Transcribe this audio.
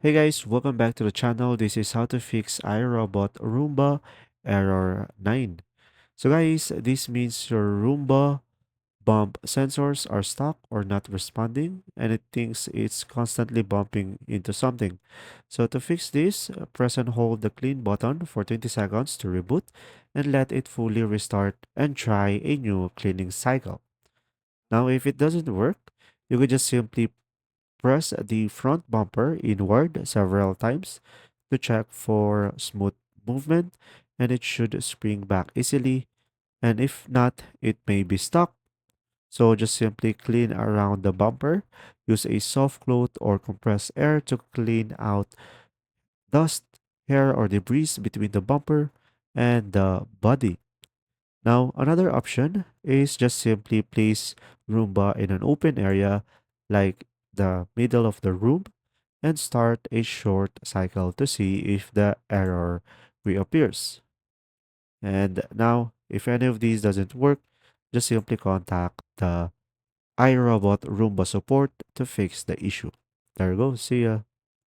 Hey guys, welcome back to the channel. This is how to fix iRobot Roomba error 9. So guys, this means your Roomba bump sensors are stuck or not responding and it thinks it's constantly bumping into something. So to fix this, press and hold the clean button for 20 seconds to reboot and let it fully restart and try a new cleaning cycle. Now if it doesn't work, you could just simply press the front bumper inward several times to check for smooth movement and it should spring back easily. And if not, it may be stuck. So just simply clean around the bumper. Use a soft cloth or compressed air to clean out dust, hair, or debris between the bumper and the body. Now, another option is just simply place Roomba in an open area like the middle of the room and start a short cycle to see if the error reappears. And now, if any of these doesn't work, just simply contact the iRobot Roomba support to fix the issue. There you go. See ya.